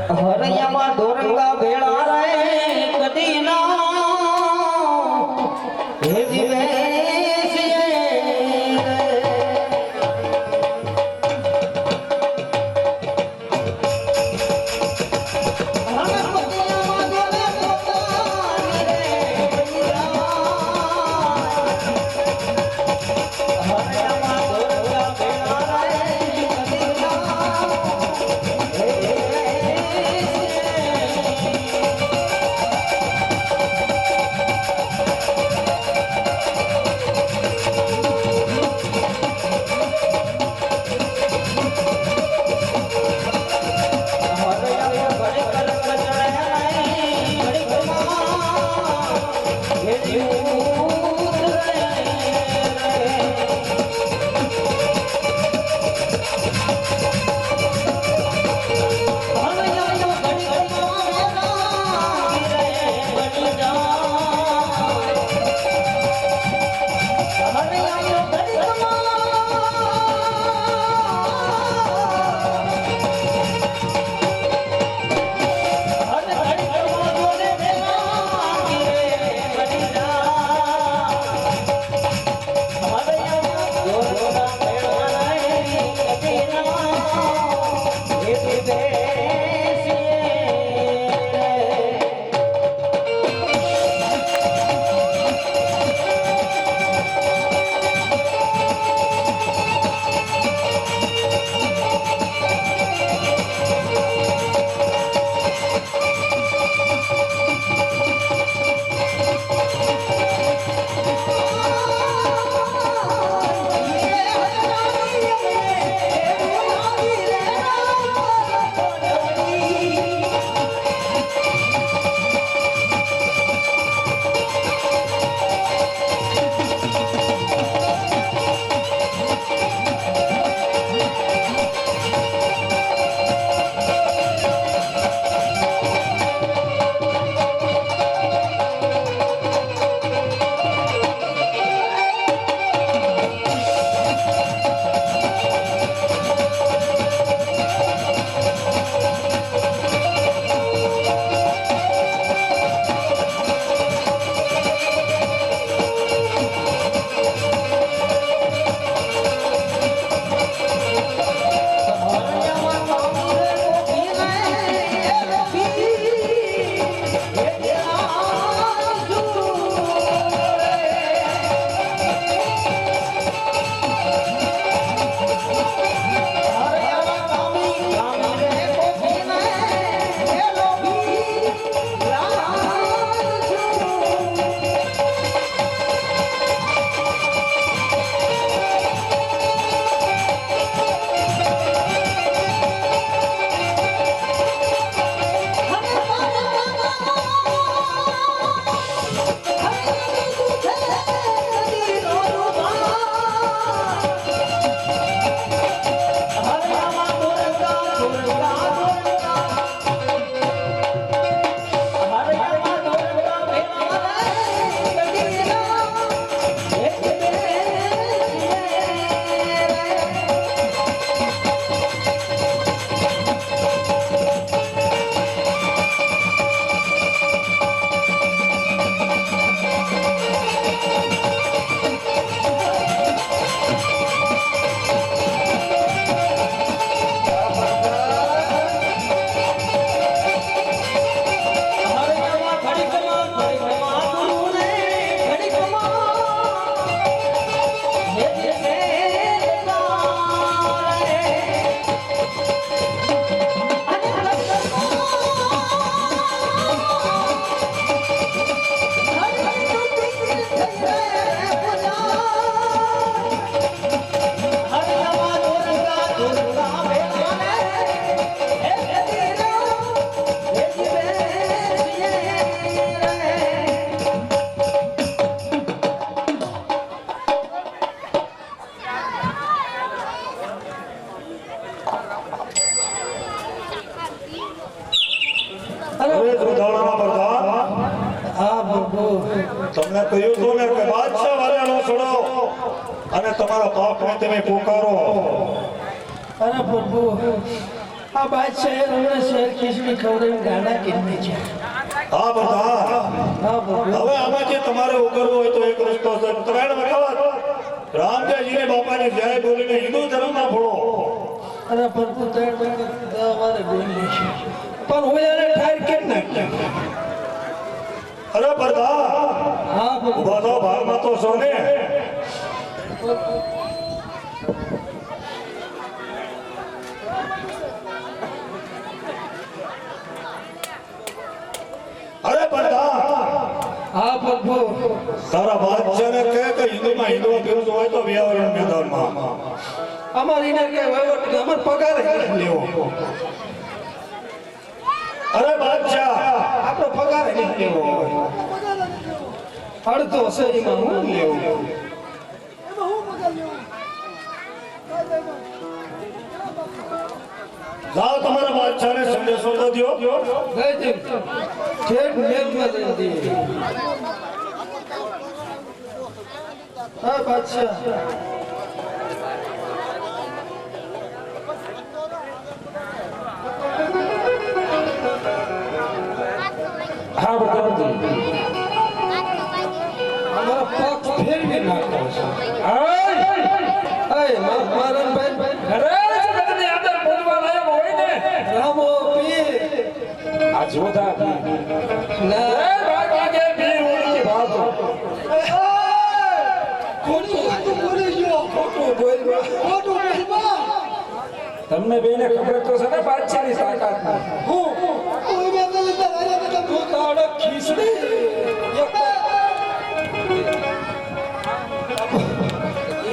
હરિયામાં દોરંગા ભેળા રે કદી ના હે જીવે તમને કહ્યું તો ને કે બાદશાહ વાળાનો છોડો અને તમારા પાપને તમે પુકારો. અરે પ્રભુ આ બાદશાહ હમણાં શેર ખીચડી ખવડાવીને ગાડા કિન્ની છે. હા બધા હા પ્રભુ. હવે આમાંથી તમારે ઉકરવું હોય તો એક રસ્તો છે. ત્રણ વખત રામદેવજીને બાપાને જય બોલીને હિન્દુ ધર્મમાં ભળો. અરે પ્રભુ ત્રણ વખત અમારે બોલી છે પણ હું એને ઠાર કેમ નાખ્યા? અરે બધા હા પ્રભુ. ઉભા થો, ભાગમાં તો છો ને. અરે બધા હા પ્રભુ. તારા બાદશાહને કહે કે હિન્દુમાં હિન્દુ ફેરવું હોય તો વ્યાવરણ મેદાનમાં. અમારી ને કે વહીવટ કે અમાર પગાર જ નથી લેવો. અરે બાદશાહ આપણો પગાર જ નથી લેવો. અડધો છે એમાં હું લેવું. જાઓ તમારા બાદશાહને સંદેશો તો દ્યો. ગઈ તેમ ઠેઠ મેલમાં જઈ દઈએ. હા બાદશાહ. હા બતાવજો. અમારા પક્ષ ફેરવી નાખો છે. આય મારા ભાઈ અરે જગતની અંદર બોલવા લાયક હોય ને રામો પીર આ જોધા ના એ ભાગ વાગે પીર ઉડી ભાતો ખોટું બોલી ગયો. ખોટું બોલવા. તમને બેને ખબર તો છે ને બાદશાહની તાકાત હું તાળો ખીચડી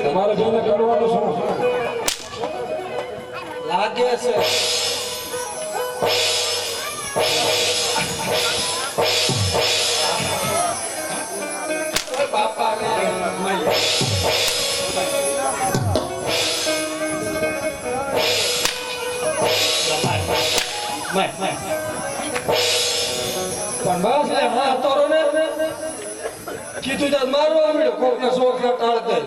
તમારે બેને કરવાનું શું લાગે છે. બાપા ને પણ બસ લે હા તોરો ને કીધું જાત મારવા મળ્યો કોકના શોખના ટાળતે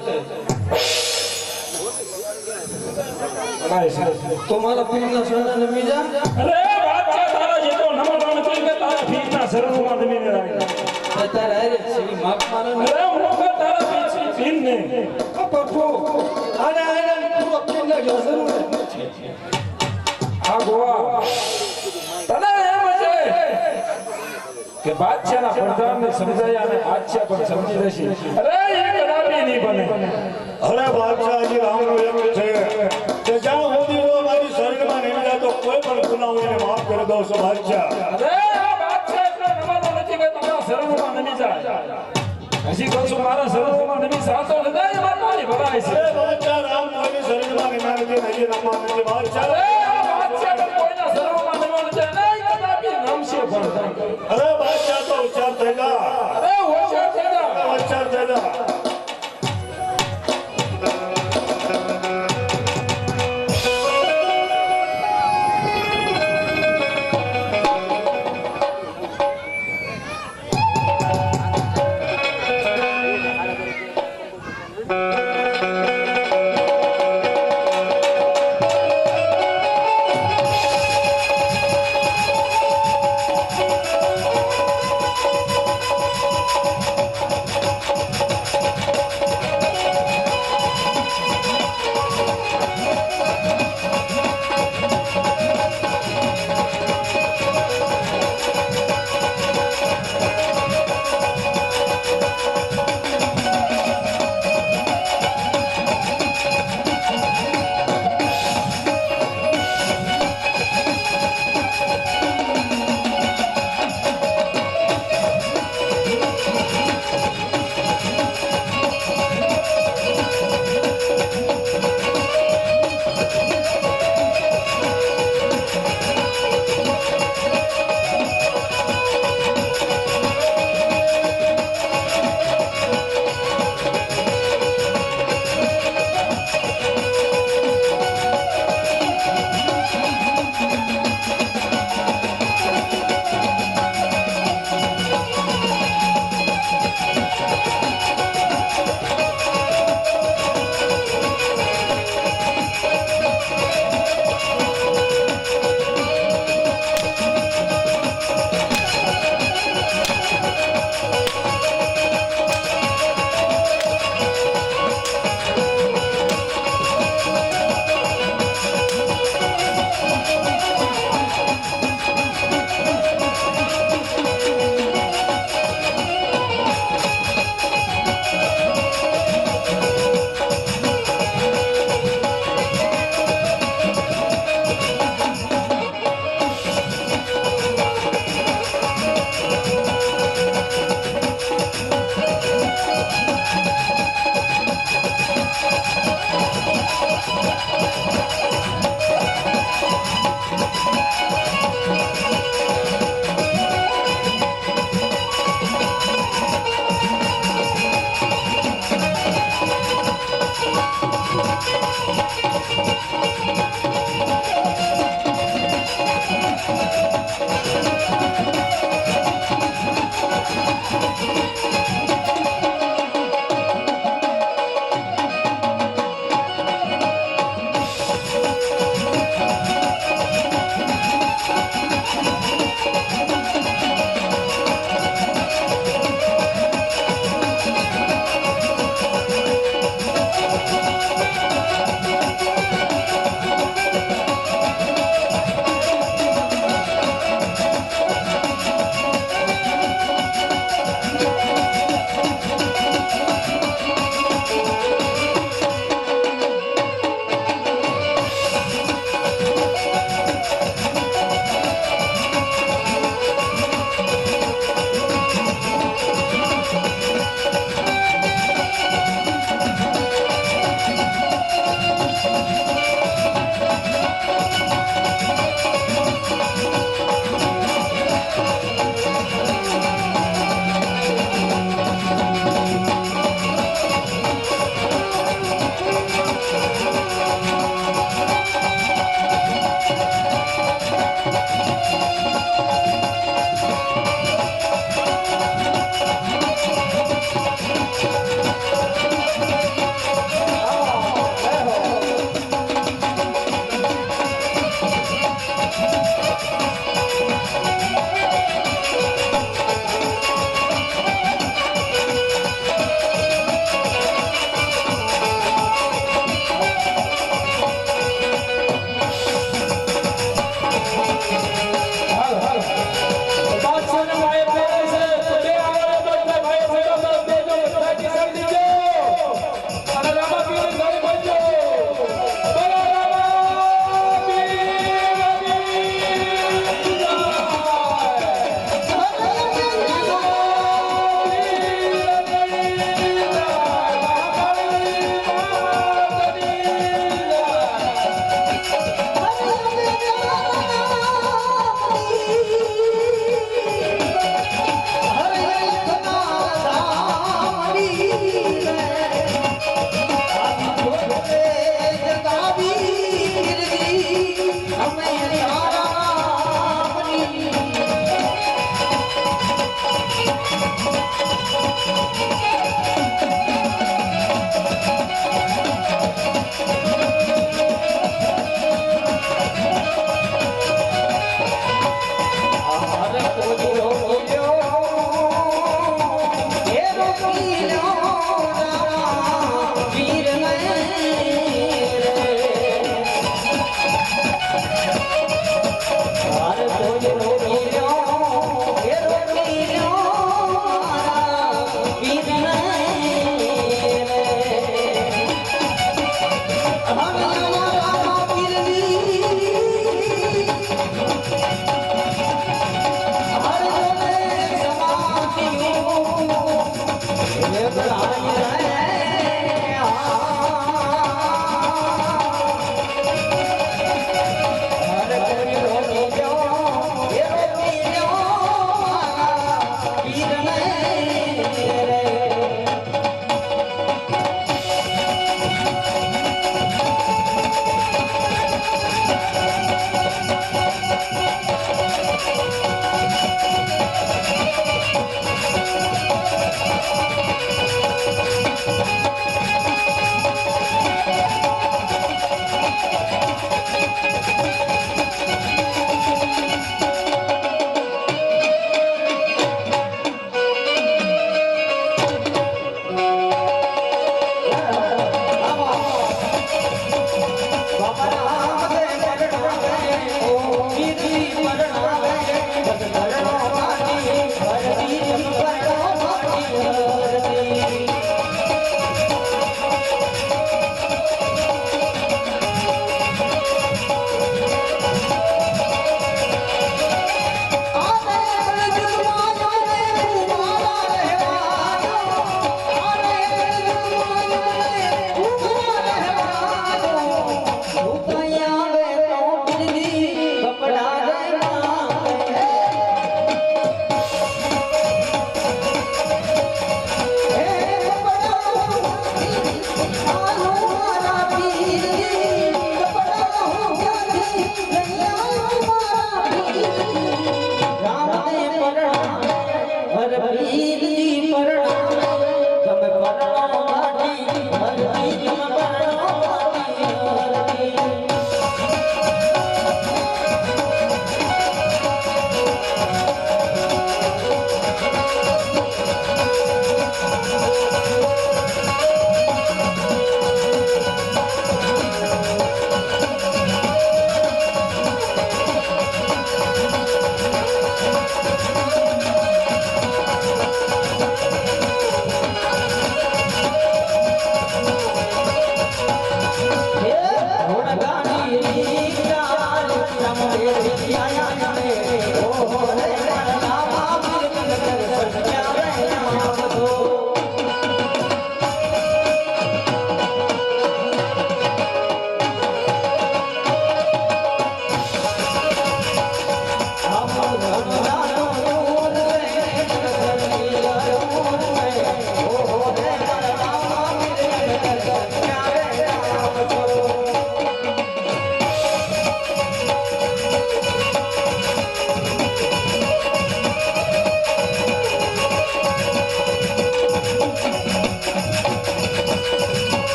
તો મારા પીરના શરણે બીજા અરે બાદશાહ તારા જેટલો નમતો નથી કે તારા પીરના શરણમાં નમીને રાખે તારે હારે સીવી માપ મારે અરે હું તારા પીરને પપ્પુ આને પૂરો પીરના જરૂર નથી. આ ગોવા તને એમ છે કે બાદશાહના પ્રધાનને સમજાયા અને બાદશાહ પણ સમજી લેશે. અરે એ કદાપી નહીં બને. અરે બાદશાહજી રામનું એમ છે કે જ્યાં સુધી હું મારી શરીરમાં નહીં જાય તો કોઈ પણ ગુનાઓ એને માફ કરી દઉં છું બાદશાહ. અરે આ બાદશાહ એટલો નમાતો નથી કે તમારા શરણોમાં નમી જાય. હજી કહું છું મારા શરણોમાં નમી સાતો નથી એમાં કોની ભલાઈ છે. અરે બાદશાહ રામ કોઈની શરીરમાં નહીં નથી નહીં રમવા નથી બાદશાહ. અરે આ બાદશાહ પણ કોઈના શરણોમાં નમવાનું છે નહીં કદાપી નમશે પણ. અરે